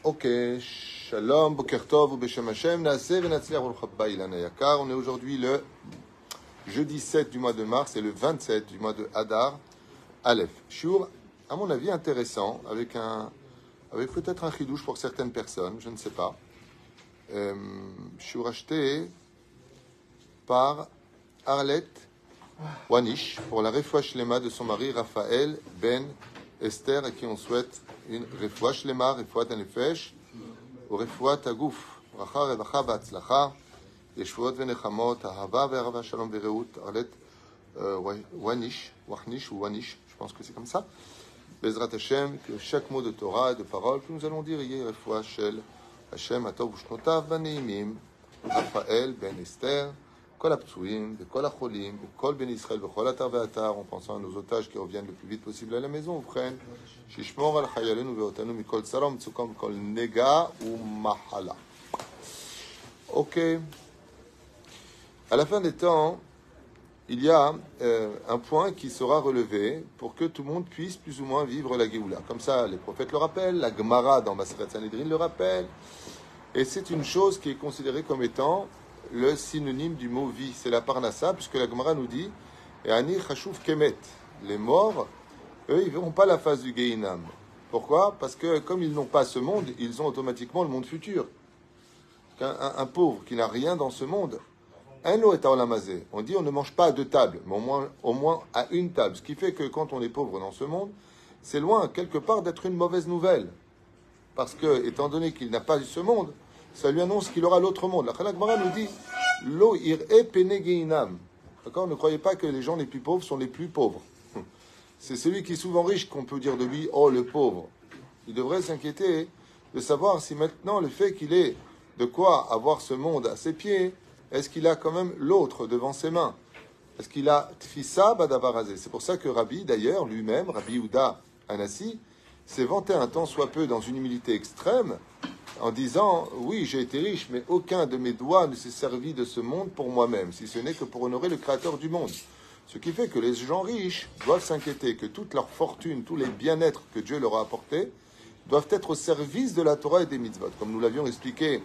Ok, shalom, boker tov, ou beshem Hashem, naaseh venatzliach baruch haba Ilan Hayakar. On est aujourd'hui le jeudi 7 du mois de mars et le 27 du mois de Hadar, Aleph. Shiur, à mon avis, intéressant, avec peut-être un chidouche pour certaines personnes, je ne sais pas. Shiur acheté par Arlette Wanish pour la refoua shlema de son mari Raphaël Ben Esther, à qui on souhaite une refoua shlema, refoua tanefesh, ou refoua tagouf, bracha revacha v'atzlacha, yeshuot venechamot, ahava ve'arava shalom ve'reut. Arlette Wanish, ou Wanish, je pense que c'est comme ça. Bezrat Hashem, que chaque mot de Torah et de parole que nous allons dire, yé refoua shel Hashem atov ushnotav v'neimim, Raphaël Ben Esther, כל הפצועים וכל החולים וכל בני ישראל בכל אתר ואתר, en pensant à nos otages qui reviennent le plus vite possible à la maison, ובכן, שישמור על חיילינו ואותנו מכל צרה ומצוקה ומכל נגע ומחלה. Ok. À la fin des temps, il y a un point qui sera relevé pour que tout le monde puisse plus ou moins vivre la Géoula. Comme ça, les prophètes le rappellent, la Gemara dans Maseret Sanhedrin le rappelle, et c'est une chose qui est considérée comme étant le synonyme du mot vie, c'est la parnassa, puisque la Gemara nous dit et ani chashuv kemet, les morts, eux, ils ne verront pas la face du Gehinam. Pourquoi? Parce que comme ils n'ont pas ce monde, ils ont automatiquement le monde futur. Un pauvre qui n'a rien dans ce monde, un lot est à olamazé. On dit on ne mange pas à deux tables, mais au moins à une table. Ce qui fait que quand on est pauvre dans ce monde, c'est loin quelque part d'être une mauvaise nouvelle. Parce que, étant donné qu'il n'a pas eu ce monde, ça lui annonce qu'il aura l'autre monde. La Gemara nous dit Lo ir'e pene geinam. D'accord? Ne croyez pas que les gens les plus pauvres sont les plus pauvres. C'est celui qui est souvent riche qu'on peut dire de lui oh le pauvre. Il devrait s'inquiéter de savoir si maintenant le fait qu'il ait de quoi avoir ce monde à ses pieds, est-ce qu'il a quand même l'autre devant ses mains? Est-ce qu'il a tfissa badabarazé? C'est pour ça que Rabbi, d'ailleurs, lui-même, Rabbi Yehuda Anassi, s'est vanté un tant soit peu dans une humilité extrême, en disant, oui, j'ai été riche, mais aucun de mes doigts ne s'est servi de ce monde pour moi-même, si ce n'est que pour honorer le Créateur du monde. Ce qui fait que les gens riches doivent s'inquiéter que toute leur fortune, tous les bien-être que Dieu leur a apportés, doivent être au service de la Torah et des mitzvot. Comme nous l'avions expliqué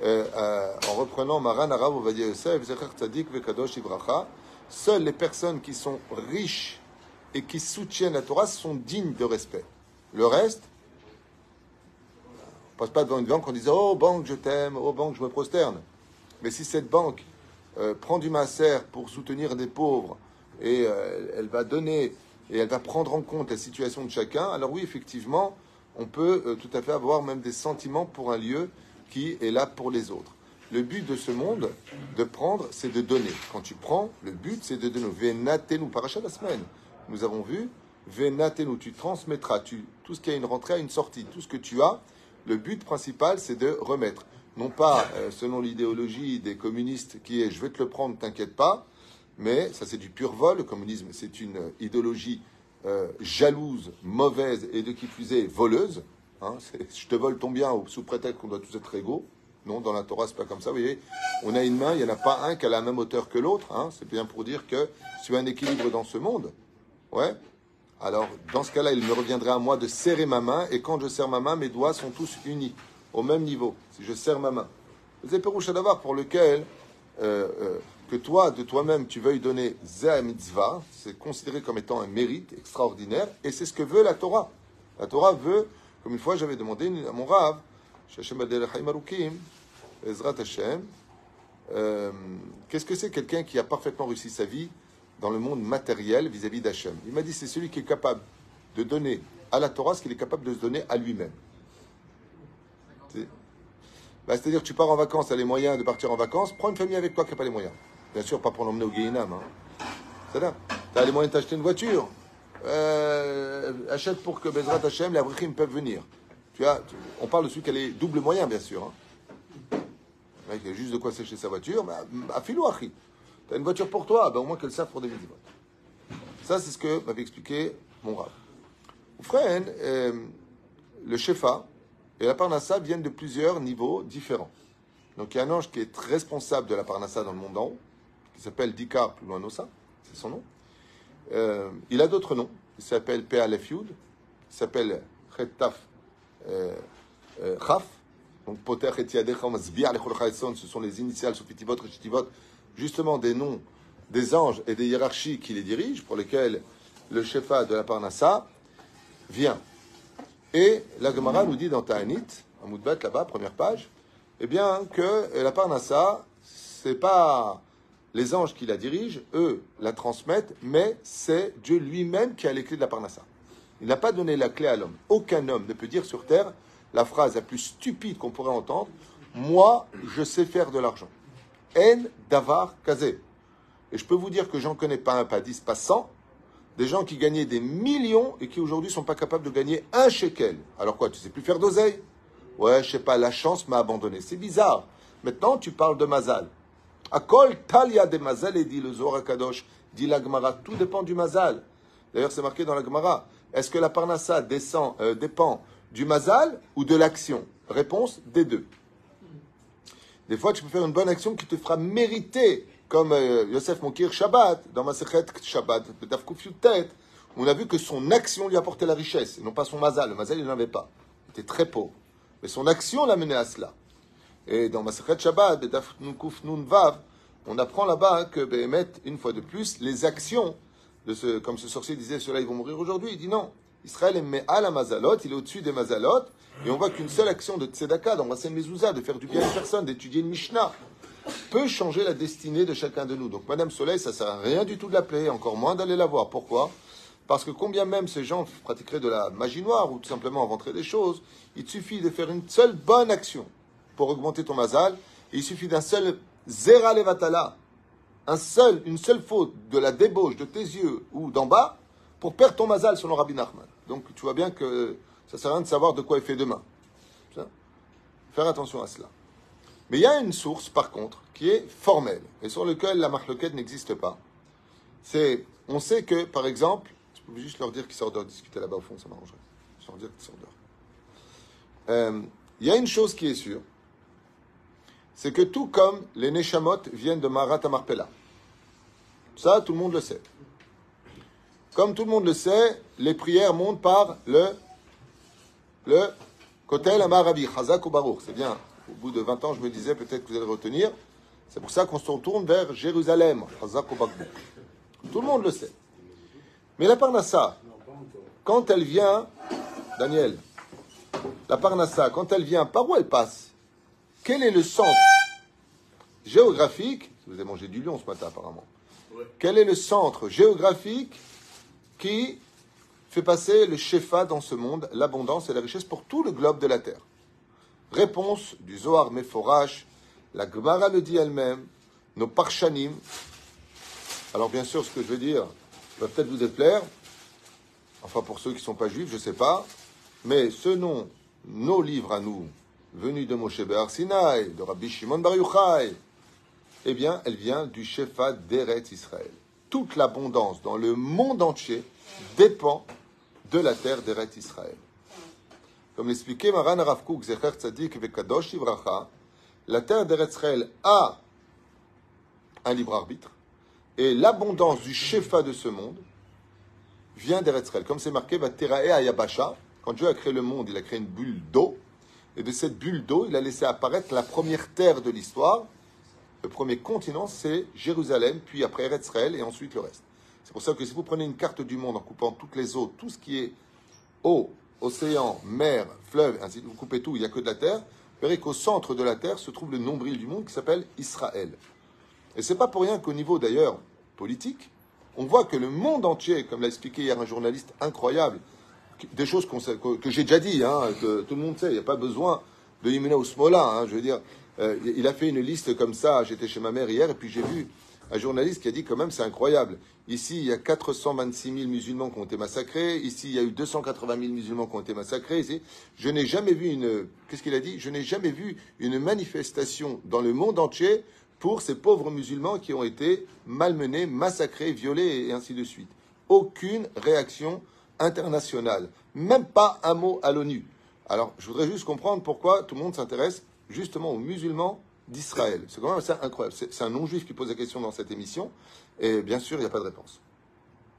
en reprenant Maran Arav Ovadia Yosef, Zecher Tzadik Vekadosh Ibracha, seules les personnes qui sont riches et qui soutiennent la Torah sont dignes de respect. Le reste, on ne passe pas devant une banque en disant « Oh, banque, je t'aime. Oh, banque, je me prosterne. » Mais si cette banque prend du maaser pour soutenir des pauvres et elle va donner et elle va prendre en compte la situation de chacun, alors oui, effectivement, on peut tout à fait avoir même des sentiments pour un lieu qui est là pour les autres. Le but de ce monde, de prendre, c'est de donner. Quand tu prends, le but, c'est de donner. Vénatenu, paracha la semaine. Nous avons vu, Vénatenu, tu transmettras, tout ce qui a une rentrée a une sortie. Tout ce que tu as, le but principal, c'est de remettre. Non pas, selon l'idéologie des communistes, qui est « je vais te le prendre, t'inquiète pas », mais ça c'est du pur vol. Le communisme, c'est une idéologie jalouse, mauvaise et de qui plus est voleuse. Hein, je te vole ton bien sous prétexte qu'on doit tous être égaux. Non, dans la Torah, c'est pas comme ça. Vous voyez, on a une main, il n'y en a pas un qui a la même hauteur que l'autre. Hein, c'est bien pour dire que si tu as un équilibre dans ce monde, ouais. Alors, dans ce cas-là, il me reviendrait à moi de serrer ma main, et quand je serre ma main, mes doigts sont tous unis, au même niveau, si je serre ma main. C'est Pérouche Adavar pour lequel, que toi, de toi-même, tu veuilles donner Zeh Mitzvah, c'est considéré comme étant un mérite extraordinaire, et c'est ce que veut la Torah. La Torah veut, comme une fois j'avais demandé à mon Rav, Shachem Badel Chaim Arukim, Ezrat Hashem, qu'est-ce que c'est quelqu'un qui a parfaitement réussi sa vie dans le monde matériel vis-à-vis d'Hachem? Il m'a dit c'est celui qui est capable de donner à la Torah ce qu'il est capable de se donner à lui-même. C'est-à-dire que tu pars en vacances, tu as les moyens de partir en vacances, prends une famille avec toi qui n'a pas les moyens. Bien sûr, pas pour l'emmener au Gehinam. Hein. C'est-à-dire, tu as les moyens de t'acheter une voiture. Achète pour que Bezrat Hashem, les abrichim peuvent venir. On parle de celui qui a les doubles moyens, bien sûr. Hein. Le mec, il a juste de quoi sécher sa voiture. Afilou achi. Tu as une voiture pour toi, au moins qu'elle serve pour des mitzvot. Ça, c'est ce que m'avait expliqué mon Rav. Oufren, le Shefa et la Parnassa viennent de plusieurs niveaux différents. Donc, il y a un ange qui est responsable de la Parnassa dans le monde d'en haut, qui s'appelle Dika plus loin Nosa, c'est son nom. Il a d'autres noms. Il s'appelle Pe'alef Yud, il s'appelle Chet Taf Chaf. Donc, Poter et Yadecha, Mazbiar, Lechol Chaeson, ce sont les initiales, Sofitivot, Rechitivot, justement des noms des anges et des hiérarchies qui les dirigent, pour lesquels le Shefa de la Parnassa vient. Et la Gemara nous dit dans Ta'anit, en Moudbet, là-bas, première page, eh bien, que la Parnassa, c'est pas les anges qui la dirigent, eux la transmettent, mais c'est Dieu lui-même qui a les clés de la Parnassa. Il n'a pas donné la clé à l'homme. Aucun homme ne peut dire sur terre la phrase la plus stupide qu'on pourrait entendre, moi, je sais faire de l'argent. En davar kazé. Et je peux vous dire que j'en connais pas un, pas 10, pas 100, des gens qui gagnaient des millions et qui aujourd'hui sont pas capables de gagner un shekel. Alors quoi, tu sais plus faire d'oseille? Ouais, je sais pas, la chance m'a abandonné. C'est bizarre. Maintenant, tu parles de mazal. Akol talia de mazal, et dit le Zohar Kadosh, dit la Gemara, tout dépend du mazal. D'ailleurs, c'est marqué dans la Gemara. Est-ce que la parnassa dépend du mazal ou de l'action? Réponse, des deux. Des fois, tu peux faire une bonne action qui te fera mériter, comme Yosef Mokir Shabbat, dans Masechet Shabbat, Betaf Kuf Yutet, on a vu que son action lui apportait la richesse, et non pas son mazal. Le mazal, il n'en avait pas. Il était très pauvre. Mais son action l'a mené à cela. Et dans Masechet Shabbat, Betaf Kuf Nun Vav, on apprend là-bas que, une fois de plus, les actions, comme ce sorcier disait, ceux-là, ils vont mourir aujourd'hui. Il dit non. Israël est me'al à mazalot, il est au-dessus des mazalot, et on voit qu'une seule action de tzedaka, d'embrasser une mezouza, de faire du bien à une personne, d'étudier une Mishnah, peut changer la destinée de chacun de nous. Donc Madame Soleil, ça ne sert à rien du tout de l'appeler, encore moins d'aller la voir. Pourquoi? Parce que combien même ces gens pratiqueraient de la magie noire ou tout simplement inventeraient des choses, il te suffit de faire une seule bonne action pour augmenter ton mazal, et il suffit d'un seul zera levatala, une seule faute de la débauche de tes yeux ou d'en bas pour perdre ton mazal selon Rabbi Nachman. Donc tu vois bien que ça ne sert à rien de savoir de quoi il fait demain. Faire attention à cela. Mais il y a une source, par contre, qui est formelle, et sur laquelle la marloquette n'existe pas. On sait que, par exemple, je peux juste leur dire qu'ils sortent dehors, discuter là-bas au fond, ça m'arrangerait. Je leur dire qu'ils sortent dehors. Il y a une chose qui est sûre, c'est que tout comme les Neshamot viennent de Marat Amarpela, ça, tout le monde le sait. Comme tout le monde le sait, les prières montent par le Kotel Amarabi, Chazak ou Baruch. C'est bien. Au bout de 20 ans, je me disais, peut-être que vous allez retenir. C'est pour ça qu'on se retourne vers Jérusalem, Chazak ou Baruch. Tout le monde le sait. Mais la Parnassa, quand elle vient, Daniel, la Parnassa, quand elle vient, par où elle passe? Quel est le centre géographique? Vous avez mangé du lion ce matin, apparemment. Quel est le centre géographique qui fait passer le Shefa dans ce monde, l'abondance et la richesse pour tout le globe de la terre? Réponse du Zohar Meforash, la Gemara le dit elle-même, nos Parshanim. Alors bien sûr, ce que je veux dire va peut-être vous déplaire, enfin pour ceux qui ne sont pas juifs, je ne sais pas, mais selon nos livres à nous, venus de Moshe Be'ar Sinai, de Rabbi Shimon Bar Yochai, eh bien, elle vient du Shefa d'Eretz Israël. Toute l'abondance dans le monde entier dépend de la terre d'Eretz Israël. Comme l'expliquait Maran Rav Kook, Zecher Tzadik Vekadosh Ivracha, la terre d'Eretz Israël a un libre arbitre, et l'abondance du Shefa de ce monde vient d'Eretz Israël. Comme c'est marqué, Vaterae Ayabasha, quand Dieu a créé le monde, il a créé une bulle d'eau, et de cette bulle d'eau, il a laissé apparaître la première terre de l'histoire. Le premier continent, c'est Jérusalem, puis après Eretz Israël, et ensuite le reste. C'est pour ça que si vous prenez une carte du monde en coupant toutes les eaux, tout ce qui est eau, océan, mer, fleuve, ainsi vous coupez tout, il n'y a que de la terre, vous verrez qu'au centre de la terre se trouve le nombril du monde qui s'appelle Israël. Et c'est pas pour rien qu'au niveau d'ailleurs politique, on voit que le monde entier, comme l'a expliqué hier un journaliste incroyable, des choses que j'ai déjà dit, que tout le monde sait, il n'y a pas besoin de Yimina ou Smola, je veux dire, il a fait une liste comme ça, j'étais chez ma mère hier, et puis j'ai vu un journaliste qui a dit quand même c'est incroyable. Ici, il y a 426 000 musulmans qui ont été massacrés. Ici, il y a eu 280 000 musulmans qui ont été massacrés. Ici, je n'ai jamais vu qu'est-ce qu'il a dit? Je n'ai jamais vu une manifestation dans le monde entier pour ces pauvres musulmans qui ont été malmenés, massacrés, violés et ainsi de suite. Aucune réaction internationale. Même pas un mot à l'ONU. Alors, je voudrais juste comprendre pourquoi tout le monde s'intéresse justement aux musulmans d'Israël. C'est quand même assez incroyable. C'est un non-juif qui pose la question dans cette émission, et bien sûr, il n'y a pas de réponse.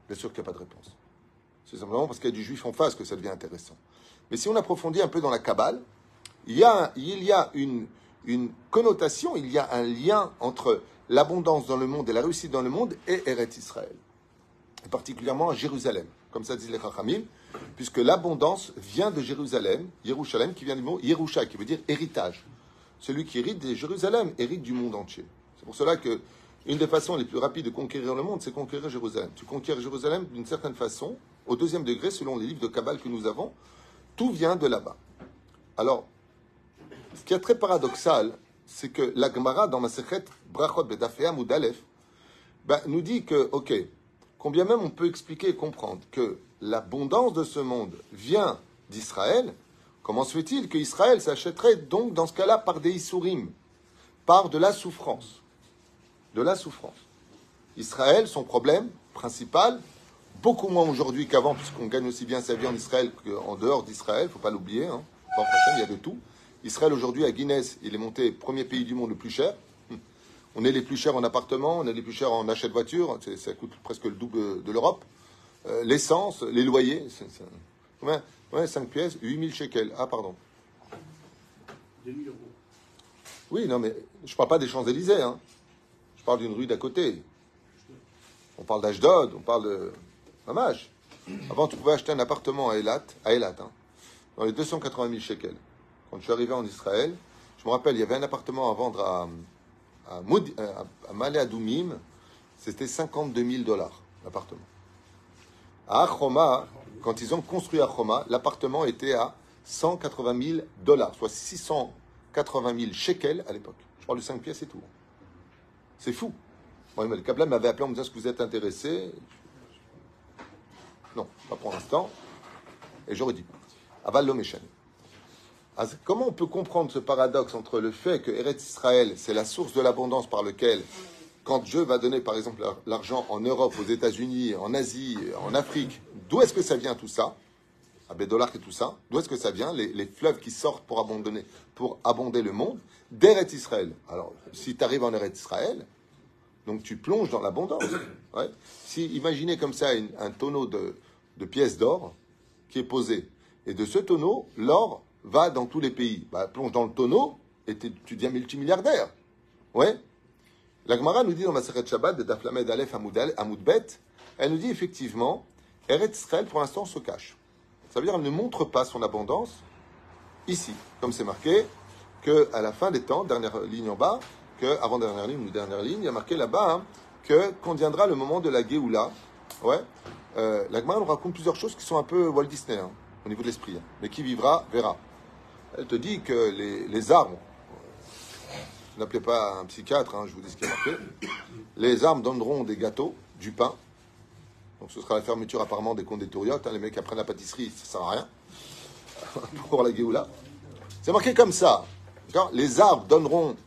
Bien sûr qu'il n'y a pas de réponse. C'est simplement parce qu'il y a du juif en face que ça devient intéressant. Mais si on approfondit un peu dans la Kabbale, il y a une connotation, il y a un lien entre l'abondance dans le monde et la réussite dans le monde et Eretz Israël, et particulièrement à Jérusalem, comme ça disent les Chachamim, puisque l'abondance vient de Jérusalem, Yerushalem, qui vient du mot Yerusha, qui veut dire héritage. Celui qui hérite de Jérusalem hérite du monde entier. C'est pour cela que une des façons les plus rapides de conquérir le monde, c'est conquérir Jérusalem. Tu conquiers Jérusalem d'une certaine façon, au deuxième degré, selon les livres de Kabbale que nous avons, tout vient de là-bas. Alors, ce qui est très paradoxal, c'est que la Gemara, dans Masechet Brachot Bedafea Moudalef, nous dit que, ok, combien même on peut expliquer et comprendre que l'abondance de ce monde vient d'Israël, comment se fait-il qu'Israël s'achèterait donc dans ce cas-là par des Issourim, par de la souffrance? De la souffrance. Israël, son problème principal, beaucoup moins aujourd'hui qu'avant, puisqu'on gagne aussi bien sa vie en Israël qu'en dehors d'Israël, il ne faut pas l'oublier, hein. Il y a de tout. Israël aujourd'hui, à Guinness, il est monté premier pays du monde le plus cher. On est les plus chers en appartement, on est les plus chers en achat de voiture, ça coûte presque le double de l'Europe. L'essence, les loyers, combien? Ouais, 5 pièces, 8000 shekels. Ah, pardon. 2000 euros. Oui, non, mais je ne parle pas des Champs-Élysées, hein. Je parle d'une rue d'à côté. On parle d'Ashdod, on parle de Mamash. Avant, tu pouvais acheter un appartement à Eilat, hein, dans les 280 000 shekels. Quand je suis arrivé en Israël, je me rappelle, il y avait un appartement à vendre à Malé Adoumim, c'était 52 000 $, l'appartement. À Achoma, quand ils ont construit Achoma, l'appartement était à 180 000 $, soit 680 000 shekels à l'époque. Je parle de 5 pièces et tout. C'est fou. Moi, le Kabbalah m'avait appelé en me disant, est-ce que vous êtes intéressé? Non, pas pour l'instant. Et j'aurais dit, Aval lo Meshane. Comment on peut comprendre ce paradoxe entre le fait que Eretz Israël, c'est la source de l'abondance par lequel, quand Dieu va donner, par exemple, l'argent en Europe, aux États-Unis, en Asie, en Afrique, d'où est-ce que ça vient tout ça? À Bédolar et tout ça, d'où est-ce que ça vient? Les fleuves qui sortent pour abonder le monde, d'Eretz Israël. Alors, si tu arrives en Eretz Israël, donc tu plonges dans l'abondance. Ouais. Si, imaginez comme ça un tonneau de pièces d'or qui est posé, et de ce tonneau, l'or va dans tous les pays. Plonge dans le tonneau et tu deviens multimilliardaire. Ouais. La Gemara nous dit dans Masechet Shabbat de Daf Lamed Aleph Amoud Bet, elle nous dit effectivement, Eretz Israël pour l'instant se cache. Ça veut dire qu'elle ne montre pas son abondance ici, comme c'est marqué qu'à la fin des temps, dernière ligne en bas, avant dernière ligne ou dernière ligne, il y a marqué là-bas hein, que quand viendra le moment de la Géoula, ouais, la Gemara nous raconte plusieurs choses qui sont un peu Walt Disney hein, au niveau de l'esprit, hein, mais qui vivra verra. Elle te dit que les arbres, n'appelez pas un psychiatre, hein, je vous dis ce qui est marqué, les arbres donneront des gâteaux, du pain, donc ce sera la fermeture apparemment des conditoriotes, hein, les mecs apprennent la pâtisserie, ça ne sert à rien, pour la Géoula. C'est marqué comme ça, d'accord. Les arbres donneront,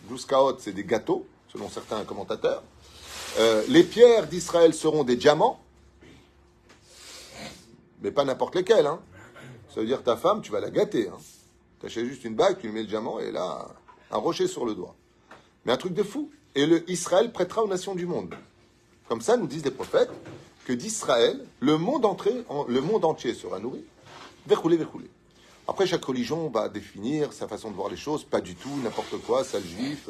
Glouskaot, c'est des gâteaux, selon certains commentateurs, les pierres d'Israël seront des diamants, mais pas n'importe lesquels, hein. Ça veut dire ta femme, tu vas la gâter. Hein. Tu achètes juste une bague, tu lui mets le diamant et là, un rocher sur le doigt. Mais un truc de fou. Et Israël prêtera aux nations du monde. Comme ça, nous disent les prophètes, que d'Israël, le monde entier sera nourri. Verroulé. Après, chaque religion va définir sa façon de voir les choses. Pas du tout, n'importe quoi, sale juif.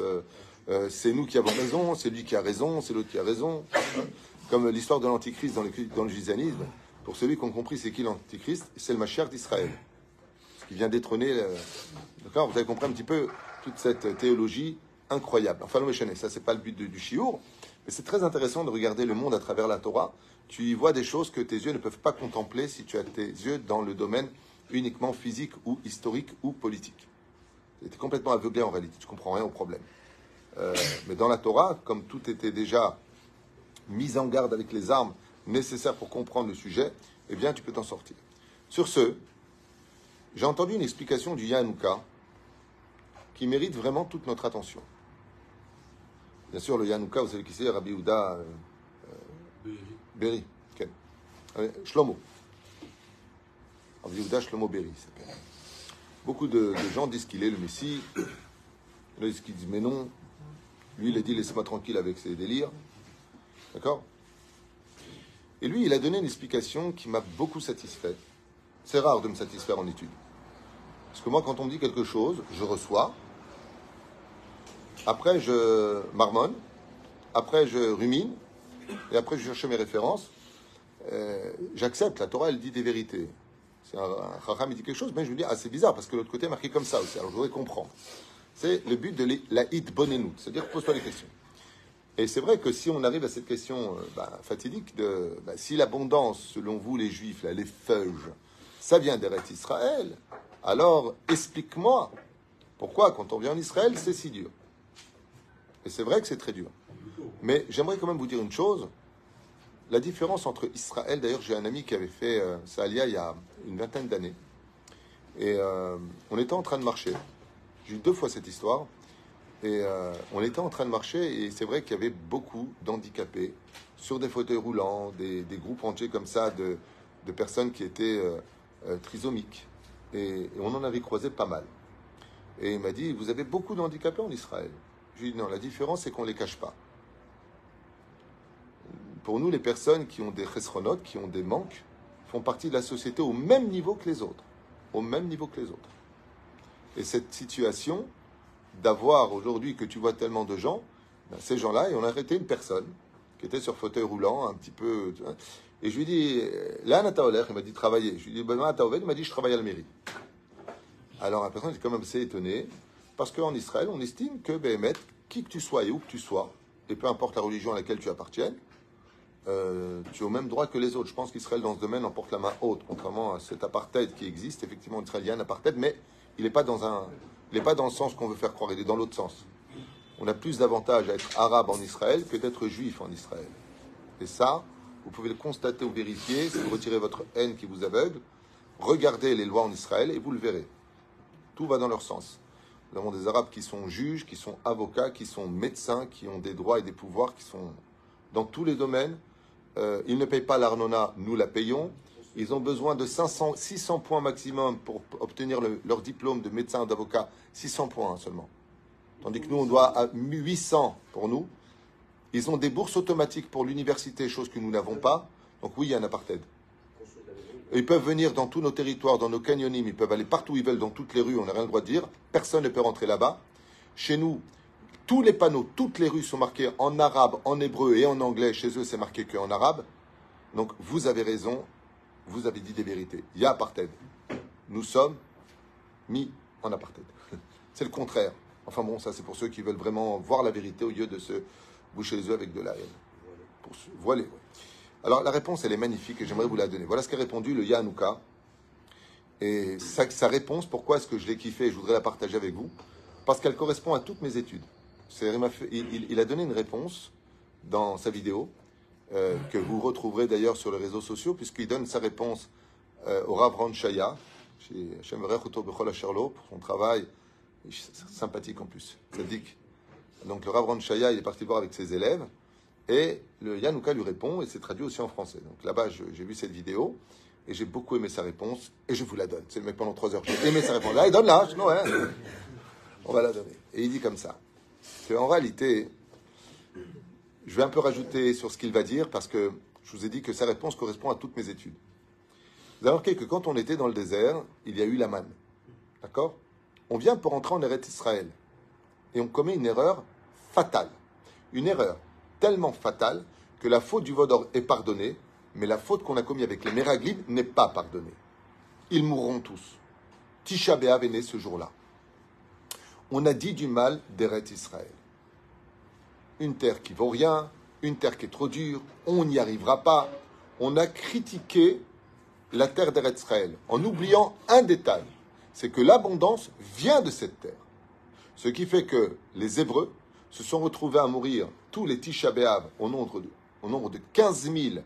C'est nous qui avons raison, c'est lui qui a raison, c'est l'autre qui a raison. Comme l'histoire de l'Antichrist dans le judaïsme. Pour celui qui a compris c'est qui l'Antichrist, c'est le Mashiach d'Israël. Ce qui vient détrôner... D'accord. Vous avez compris un petit peu toute cette théologie incroyable. Enfin, ça, c'est pas le but du shiur, mais c'est très intéressant de regarder le monde à travers la Torah. Tu y vois des choses que tes yeux ne peuvent pas contempler si tu as tes yeux dans le domaine uniquement physique ou historique ou politique. Tu es complètement aveuglé en réalité, tu comprends rien au problème. Mais dans la Torah, comme tout était déjà mis en garde avec les armes nécessaires pour comprendre le sujet, eh bien, tu peux t'en sortir. Sur ce, j'ai entendu une explication du Yanouka qui mérite vraiment toute notre attention. Bien sûr, le Yanouka, vous savez qui c'est, Rabbi Yehuda Berry. Shlomo. Rabbi Yehuda Shlomo Berry, il s'appelle. Beaucoup de gens disent qu'il est le Messie. Il y en a qui disent mais non. Lui, il a dit laissez-moi tranquille avec ses délires. D'accord? Et lui, il a donné une explication qui m'a beaucoup satisfait. C'est rare de me satisfaire en études. Parce que moi, quand on me dit quelque chose, je reçois. Après, je marmonne. Après, je rumine. Et après, je cherche mes références. J'accepte. La Torah, elle dit des vérités. C'est un Chacham, il dit quelque chose, mais je me dis, ah, c'est bizarre, parce que l'autre côté est marqué comme ça aussi. Alors, je voudrais comprendre. C'est le but de la hitbonenout, c'est-à-dire pose-toi les questions. Et c'est vrai que si on arrive à cette question fatidique de si l'abondance, selon vous les Juifs, là, les feuilles, ça vient d'Eretz Israël, alors explique-moi pourquoi quand on vient en Israël, c'est si dur. Et c'est vrai que c'est très dur. Mais j'aimerais quand même vous dire une chose, la différence entre Israël, d'ailleurs j'ai un ami qui avait fait sa alia il y a une vingtaine d'années, et on était en train de marcher, j'ai eu 2 fois cette histoire, et on était en train de marcher, et c'est vrai qu'il y avait beaucoup d'handicapés sur des fauteuils roulants, des groupes entiers comme ça de personnes qui étaient trisomiques. Et on en avait croisé pas mal. Et il m'a dit, vous avez beaucoup d'handicapés en Israël. Je lui ai dit, non, la différence, c'est qu'on ne les cache pas. Pour nous, les personnes qui ont des chesronotes, qui ont des manques, font partie de la société au même niveau que les autres. Au même niveau que les autres. Et cette situation d'avoir aujourd'hui que tu vois tellement de gens, ces gens-là, et on a arrêté une personne qui était sur fauteuil roulant, un petit peu... Et je lui ai dit, là, Nataoler, il m'a dit travailler. Je lui ai dit, Nataoler, il m'a dit, je travaille à la mairie. Alors la personne était quand même assez étonnée, parce qu'en Israël, on estime que, qui que tu sois et où que tu sois, et peu importe la religion à laquelle tu appartiennes, tu es au même droit que les autres. Je pense qu'Israël, dans ce domaine, emporte la main haute, contrairement à cet apartheid qui existe. Effectivement, en Israël, il y a un apartheid, mais il n'est pas dans le sens qu'on veut faire croire, il est dans l'autre sens. On a plus d'avantages à être arabe en Israël que d'être juif en Israël. Et ça, vous pouvez le constater ou vérifier, si vous retirez votre haine qui vous aveugle, regardez les lois en Israël et vous le verrez. Tout va dans leur sens. Nous avons des Arabes qui sont juges, qui sont avocats, qui sont médecins, qui ont des droits et des pouvoirs, qui sont dans tous les domaines. Ils ne payent pas l'Arnona, nous la payons. Ils ont besoin de 600 points maximum pour obtenir leur diplôme de médecin ou d'avocat. 600 points seulement. Tandis que nous, on doit à 800 pour nous. Ils ont des bourses automatiques pour l'université, chose que nous n'avons pas. Donc oui, il y a un apartheid. Ils peuvent venir dans tous nos territoires, dans nos canyonimes, ils peuvent aller partout où ils veulent, dans toutes les rues, on n'a rien le droit de dire. Personne ne peut rentrer là-bas. Chez nous, tous les panneaux, toutes les rues sont marquées en arabe, en hébreu et en anglais. Chez eux, c'est marqué qu'en arabe. Donc vous avez raison, vous avez dit des vérités. Il y a apartheid. Nous sommes mis en apartheid. C'est le contraire. Enfin bon, ça c'est pour ceux qui veulent vraiment voir la vérité au lieu de se boucher les yeux avec de la haine. Pour se voiler. Alors la réponse, elle est magnifique et j'aimerais vous la donner. Voilà ce qu'a répondu le Yanouka. Et sa réponse, pourquoi est-ce que je l'ai kiffé et je voudrais la partager avec vous? Parce qu'elle correspond à toutes mes études. Il a donné une réponse dans sa vidéo, que vous retrouverez d'ailleurs sur les réseaux sociaux, puisqu'il donne sa réponse au Rav Ron Shaya, chez Hashem Varech Oto Bechol Asher Lo, pour son travail, sympathique en plus, sadique. Donc le Rav Ron Shaya, il est parti voir avec ses élèves, et le Yanouka lui répond, et c'est traduit aussi en français. Donc là-bas, j'ai vu cette vidéo, et j'ai beaucoup aimé sa réponse, et je vous la donne. C'est le mec pendant 3 heures, j'ai aimé sa réponse. Là, il donne là, sinon, ouais, on va la donner. Et il dit comme ça, qu'en réalité, je vais un peu rajouter sur ce qu'il va dire, parce que je vous ai dit que sa réponse correspond à toutes mes études. Vous avez remarqué que quand on était dans le désert, il y a eu la manne. D'accord? On vient pour entrer en Eretz Israël. Et on commet une erreur fatale. Une erreur tellement fatale que la faute du Vaudor est pardonnée, mais la faute qu'on a commise avec les Meraglim n'est pas pardonnée. Ils mourront tous. Tisha B'Av est né ce jour-là. On a dit du mal d'Eretz Israël. Une terre qui vaut rien, une terre qui est trop dure, on n'y arrivera pas. On a critiqué la terre d'Eretz Israël en oubliant un détail, c'est que l'abondance vient de cette terre. Ce qui fait que les Hébreux se sont retrouvés à mourir tous les Tisha B'Av au nombre de 15 000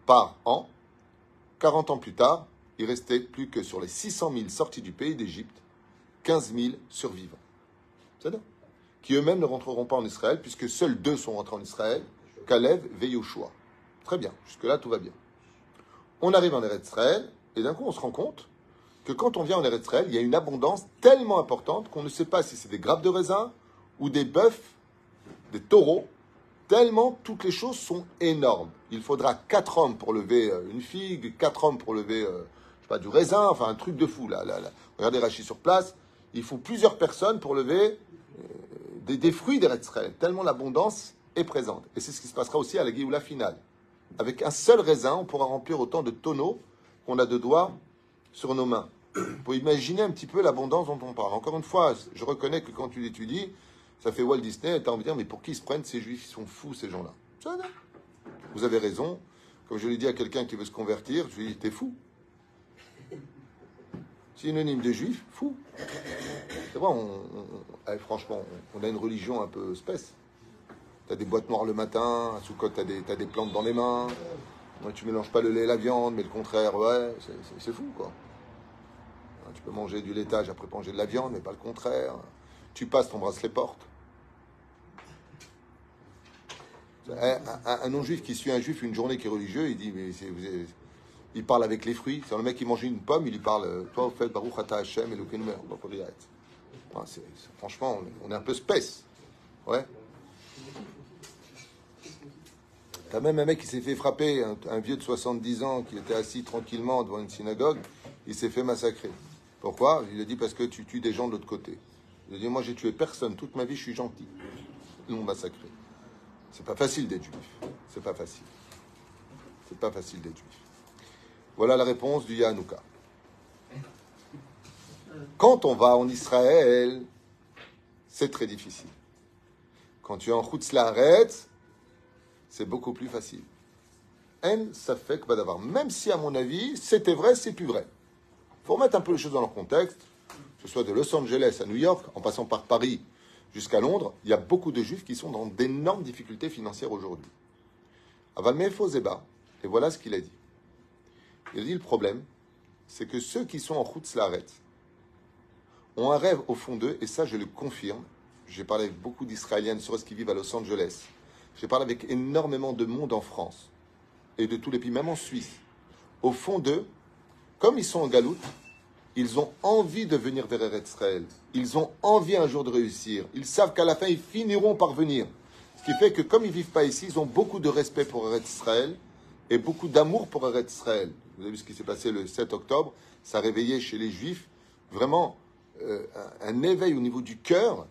par an. 40 ans plus tard, il restait plus que sur les 600 000 sortis du pays d'Égypte, 15 000 survivants. C'est-à-dire qui eux-mêmes ne rentreront pas en Israël, puisque seuls 2 sont rentrés en Israël, Kalev et Yoshua. Très bien, jusque-là tout va bien. On arrive en Eretz Israël, et d'un coup on se rend compte que quand on vient en Eretz Israël, il y a une abondance tellement importante qu'on ne sait pas si c'est des grappes de raisin ou des bœufs, des taureaux, tellement toutes les choses sont énormes. Il faudra 4 hommes pour lever une figue, 4 hommes pour lever, pas, du raisin, enfin un truc de fou. Là. Regardez Rachid sur place, il faut plusieurs personnes pour lever des fruits d'Eretz Israël, tellement l'abondance est présente. Et c'est ce qui se passera aussi à la Géoula finale. Avec un seul raisin, on pourra remplir autant de tonneaux qu'on a de doigts sur nos mains. Pour imaginer un petit peu l'abondance dont on parle. Encore une fois, je reconnais que quand tu l'étudies, ça fait Walt Disney, et tu as envie de dire, mais pour qui ils se prennent ces juifs? Ils sont fous, ces gens-là. Vous avez raison. Comme je l'ai dit à quelqu'un qui veut se convertir, je lui dis, t'es fou. Synonyme de juif, fou. C'est vrai, franchement, on a une religion un peu spèce. T'as des boîtes noires le matin, à Soukot, t'as des plantes dans les mains. Tu mélanges pas le lait et la viande, mais le contraire, ouais, c'est fou, quoi. Tu peux manger du laitage après manger de la viande, mais pas le contraire. Tu passes ton bracelet porte. Un non-juif qui suit un juif une journée qui est religieux, il dit, mais il parle avec les fruits. C'est le mec qui mange une pomme, il lui parle, toi, au fait, Baruch Ata Hashem, Elokeinu melech haolam. Franchement, on est un peu spèce. Ouais. T'as même un mec qui s'est fait frapper, un vieux de 70 ans qui était assis tranquillement devant une synagogue, il s'est fait massacrer. Pourquoi? Il a dit parce que tu tues des gens de l'autre côté. Il a dit moi j'ai tué personne, toute ma vie je suis gentil. Ils l'ont massacré. C'est pas facile d'être juif. C'est pas facile. C'est pas facile d'être juif. Voilà la réponse du Yanouka. Quand on va en Israël, c'est très difficile. Quand tu es en Chutz La'aretz, c'est beaucoup plus facile. En safek badavar. Même si, à mon avis, c'était vrai, c'est plus vrai. Il faut remettre un peu les choses dans leur contexte. Que ce soit de Los Angeles à New York, en passant par Paris jusqu'à Londres, il y a beaucoup de juifs qui sont dans d'énormes difficultés financières aujourd'hui. Aval mefo zeba, et voilà ce qu'il a dit. Il a dit le problème, c'est que ceux qui sont en Chutz La'aretz ont un rêve au fond d'eux, et ça je le confirme. J'ai parlé avec beaucoup d'Israéliennes sur ce qui vivent à Los Angeles. J'ai parlé avec énormément de monde en France et de tous les pays, même en Suisse. Au fond d'eux, comme ils sont en galoute, ils ont envie de venir vers Eretz Israël. Ils ont envie un jour de réussir. Ils savent qu'à la fin, ils finiront par venir. Ce qui fait que comme ils ne vivent pas ici, ils ont beaucoup de respect pour Eretz Israël et beaucoup d'amour pour Eretz Israël. Vous avez vu ce qui s'est passé le 7 octobre. Ça a réveillé chez les Juifs vraiment un éveil au niveau du cœur.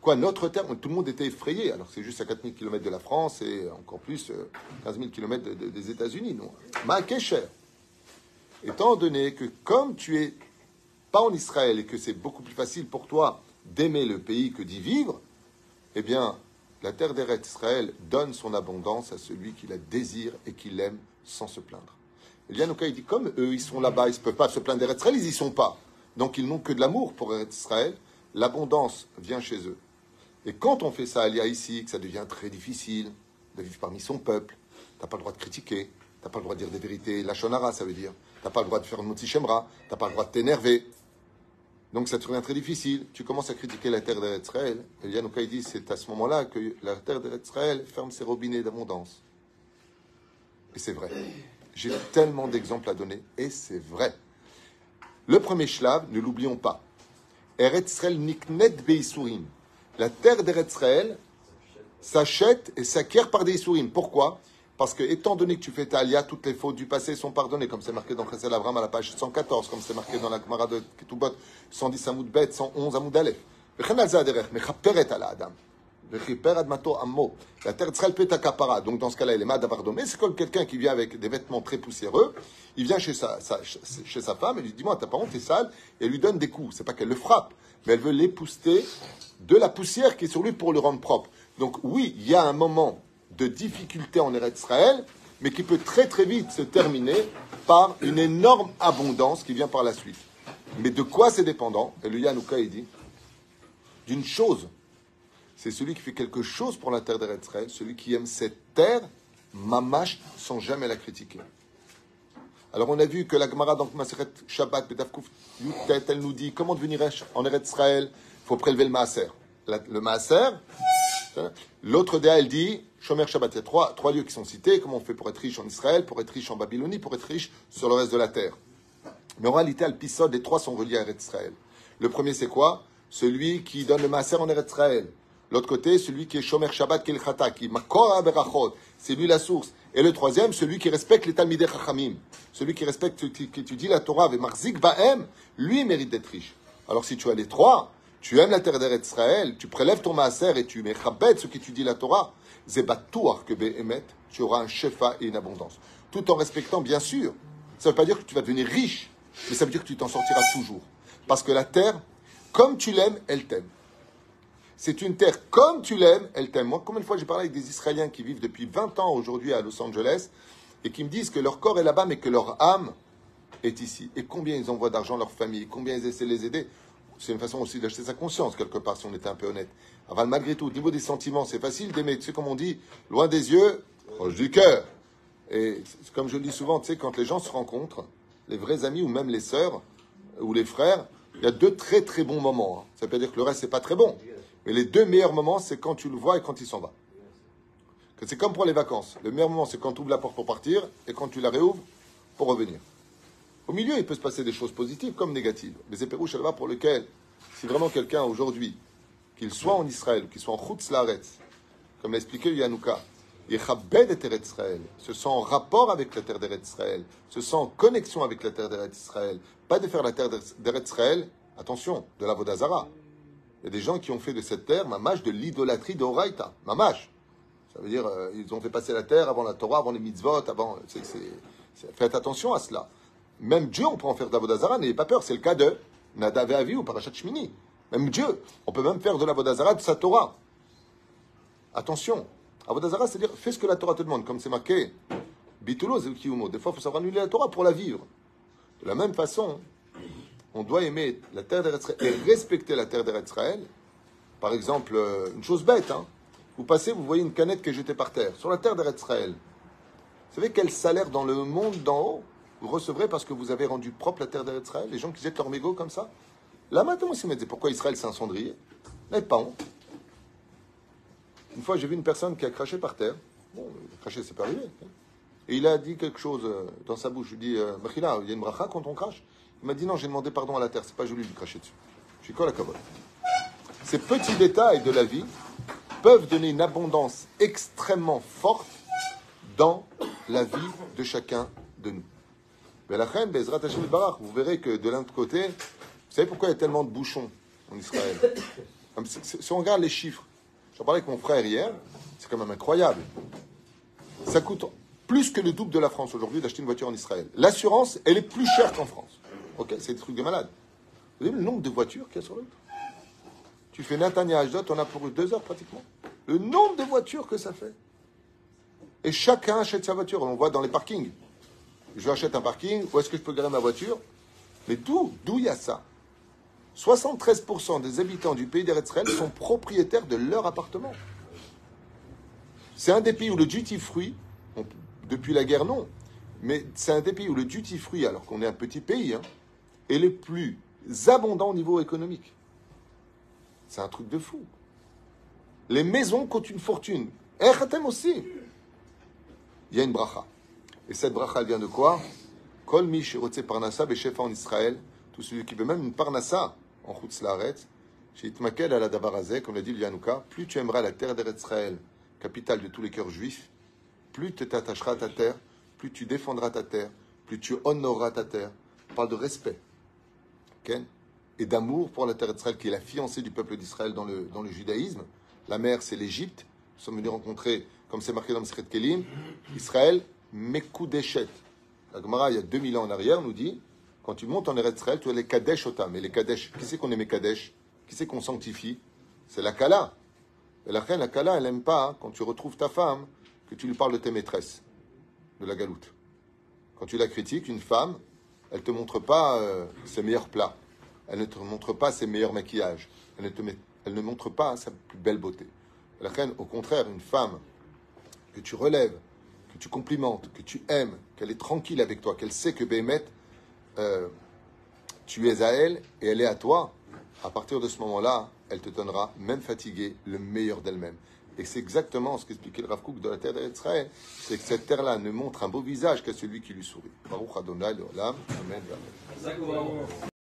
Quoi, notre terre, tout le monde était effrayé. Alors c'est juste à 4000 km de la France et encore plus 15 000 km des États-Unis. Ma Kesher. Étant donné que comme tu es pas en Israël et que c'est beaucoup plus facile pour toi d'aimer le pays que d'y vivre, eh bien, la terre d'Eretz Israël donne son abondance à celui qui la désire et qui l'aime sans se plaindre. Et Yanouka, il dit, comme eux, ils sont là-bas, ils ne peuvent pas se plaindre d'Eretz Israël, ils n'y sont pas. Donc, ils n'ont que de l'amour pour Eretz Israël. L'abondance vient chez eux. Et quand on fait ça à l'IA ici, que ça devient très difficile de vivre parmi son peuple, tu n'as pas le droit de critiquer, tu n'as pas le droit de dire des vérités, la shonara, ça veut dire, tu n'as pas le droit de faire une motzi shemra, tu n'as pas le droit de t'énerver. Donc ça devient très difficile. Tu commences à critiquer la terre d'Eretz Israël. Et Yanouka, il dit, c'est à ce moment-là que la terre d'Eretz Israël ferme ses robinets d'abondance. Et c'est vrai. J'ai tellement d'exemples à donner, et c'est vrai. Le premier shlav, ne l'oublions pas. Eretz Israël niknet beisurim. La terre d'Eretz Israël s'achète et s'acquiert par des Issourim. Pourquoi? Parce que, étant donné que tu fais ta alia, toutes les fautes du passé sont pardonnées, comme c'est marqué dans Chesed Avram à la page 114, comme c'est marqué dans la Gemara de Ketubot, 110 Amoud Bet, 111 Amoud Aleph. La terre d'Israël peut être kapara. Donc, dans ce cas-là, elle est mad mais c'est comme quelqu'un qui vient avec des vêtements très poussiéreux. Il vient chez sa femme et lui dit, dis-moi, t'as pas honte, t'es sale, et elle lui donne des coups. C'est pas qu'elle le frappe, mais elle veut l'épouster de la poussière qui est sur lui pour le rendre propre. Donc oui, il y a un moment de difficulté en Eretz Israël, mais qui peut très très vite se terminer par une énorme abondance qui vient par la suite. Mais de quoi c'est dépendant? Et le Yanouka, il dit, d'une chose. C'est celui qui fait quelque chose pour la terre d'Eretz Israël, celui qui aime cette terre, mamash, sans jamais la critiquer. Alors on a vu que la Gemara, donc Maseret Shabbat, Betavkouf Yutet, elle nous dit, comment devenir riche en Eretz Israël? Il faut prélever le maaser. Le maaser, l'autre déa, elle dit, Shomer Shabbat, il y a trois lieux qui sont cités, comment on fait pour être riche en Israël, pour être riche en Babylonie, pour être riche sur le reste de la terre. Mais en réalité, Al-Pisod, les trois sont reliés à Eretz Israël. Le premier, c'est quoi? Celui qui donne le maaser en Eretz Israël. L'autre côté, celui qui est Shomer Shabbat Kelchata, qui est Makor HaBerachot, c'est lui la source. Et le troisième, celui qui respecte les Talmidei Chachamim, celui qui respecte, qui étudie la Torah, avec Marzik Bahem, lui mérite d'être riche. Alors si tu as les trois, tu aimes la terre d'Eretz Israël, tu prélèves ton maaser et tu mechabet ceux qui étudient la Torah, Zebatouar que Behemet, tu auras un shefa et une abondance. Tout en respectant, bien sûr, ça ne veut pas dire que tu vas devenir riche, mais ça veut dire que tu t'en sortiras toujours. Parce que la terre, comme tu l'aimes, elle t'aime. C'est une terre, comme tu l'aimes, elle t'aime. Moi, combien de fois j'ai parlé avec des Israéliens qui vivent depuis 20 ans aujourd'hui à Los Angeles et qui me disent que leur corps est là-bas, mais que leur âme est ici. Et combien ils envoient d'argent à leur famille, combien ils essaient de les aider. C'est une façon aussi d'acheter sa conscience, quelque part, si on était un peu honnête. Alors, malgré tout, au niveau des sentiments, c'est facile d'aimer. Tu sais, comme on dit, loin des yeux, proche du cœur. Et comme je le dis souvent, tu sais, quand les gens se rencontrent, les vrais amis ou même les sœurs ou les frères, il y a deux très très bons moments. Ça veut pas dire que le reste, c'est pas très bon. Mais les deux meilleurs moments, c'est quand tu le vois et quand il s'en va. C'est comme pour les vacances. Le meilleur moment, c'est quand tu ouvres la porte pour partir et quand tu la réouvres pour revenir. Au milieu, il peut se passer des choses positives comme négatives. Mais c'est Pérouche Alva pour lequel, si vraiment quelqu'un aujourd'hui, qu'il soit en Israël, qu'il soit en Chutz Laaretz, comme l'a expliqué Yanouka, Yechabed et Eretz Israël, se sent en rapport avec la terre d'Eretz Israël, se sent en connexion avec la terre d'Eretz Israël, pas de faire la terre d'Eretz Israël, attention, de la Vodazara. Il y a des gens qui ont fait de cette terre, mamash, de l'idolâtrie d'Oraïta. Mamash. Ça veut dire, ils ont fait passer la terre avant la Torah, avant les mitzvot, avant... Faites attention à cela. Même Dieu, on peut en faire de la Vodazara, n'ayez pas peur. C'est le cas de Nadav et Avi ou Parashat Shmini. Même Dieu, on peut même faire de la Vodazara de sa Torah. Attention. Vodazara, c'est-à-dire, fais ce que la Torah te demande, comme c'est marqué. Bitulo Zekiumo. Des fois, il faut savoir annuler la Torah pour la vivre. De la même façon, on doit aimer la terre d'Eretz Israël et respecter la terre d'Eretz Israël. Par exemple, une chose bête, hein. Vous passez, vous voyez une canette qui est jetée par terre, sur la terre d'Eretz Israël. Vous savez quel salaire dans le monde d'en haut vous recevrez parce que vous avez rendu propre la terre d'Eretz Israël? Les gens qui jettent leur mégot comme ça. Là maintenant, ils me disaient, pourquoi Israël c'est un cendrier? N'avez pas honte. Une fois, j'ai vu une personne qui a craché par terre. Bon, cracher, c'est pas arrivé. Et il a dit quelque chose dans sa bouche. Je lui dis, Machila, il y a une bracha quand on crache? Il m'a dit non, j'ai demandé pardon à la terre, c'est pas joli de lui cracher dessus. Je suis quoi la cabane? Ces petits détails de la vie peuvent donner une abondance extrêmement forte dans la vie de chacun de nous. Mais la reine, Bezrat Hashem Barach, vous verrez que de l'autre côté, vous savez pourquoi il y a tellement de bouchons en Israël? Si on regarde les chiffres, j'en parlais avec mon frère hier, c'est quand même incroyable. Ça coûte plus que le double de la France aujourd'hui d'acheter une voiture en Israël. L'assurance, elle est plus chère qu'en France. Ok, c'est des trucs de malade. Vous avez le nombre de voitures qu'il y a sur le route? Tu fais Natania Ashdod, on a pour 2 heures pratiquement. Le nombre de voitures que ça fait. Et chacun achète sa voiture. On voit dans les parkings. Je achète un parking, où est-ce que je peux garer ma voiture? Mais d'où il y a ça? 73% des habitants du pays d'Eretz Israël sont propriétaires de leur appartement. C'est un des pays où le duty-free, depuis la guerre non, mais c'est un des pays où le duty-free, alors qu'on est un petit pays, hein, est le plus abondant au niveau économique. C'est un truc de fou. Les maisons coûtent une fortune. Et Khatem aussi. Il y a une bracha. Et cette bracha, elle vient de quoi? Kol mi shirotze parnassa beshefa en Israël. Tout celui qui veut même une parnassa en Chutz Laaretz. Sheitmakel ala davar hazeh, comme l'a dit le Yanouka. Plus tu aimeras la terre d'Eretz Israël, capitale de tous les cœurs juifs, plus tu t'attacheras à ta terre, plus tu défendras ta terre, plus tu honoreras ta terre. On parle de respect. Okay? Et d'amour pour la terre d'Israël, qui est la fiancée du peuple d'Israël dans le judaïsme. La mère, c'est l'Égypte. Nous sommes venus rencontrer, comme c'est marqué dans le Secret Kelim, Israël, Mekoudeshet. La Gemara, il y a 2000 ans en arrière, nous dit, quand tu montes en Eretz Israël, tu as les Kadesh Otam. Et les Kadesh, qui c'est qu'on est Mekadesh? Qui c'est qu'on sanctifie? C'est la Kala. Et la reine, la Kala, elle n'aime pas, hein, quand tu retrouves ta femme, que tu lui parles de tes maîtresses, de la galoute. Quand tu la critiques, une femme, elle ne te montre pas ses meilleurs plats. Elle ne te montre pas ses meilleurs maquillages. Elle ne montre pas sa plus belle beauté. La reine, au contraire, une femme que tu relèves, que tu complimentes, que tu aimes, qu'elle est tranquille avec toi, qu'elle sait que Béhémet, tu es à elle et elle est à toi, à partir de ce moment-là, elle te donnera, même fatiguée, le meilleur d'elle-même. Et c'est exactement ce qu'expliquait le Rav Kook de la terre d'Israël. C'est que cette terre-là ne montre un beau visage qu'à celui qui lui sourit. Baruch Adonai Leolam. Amen.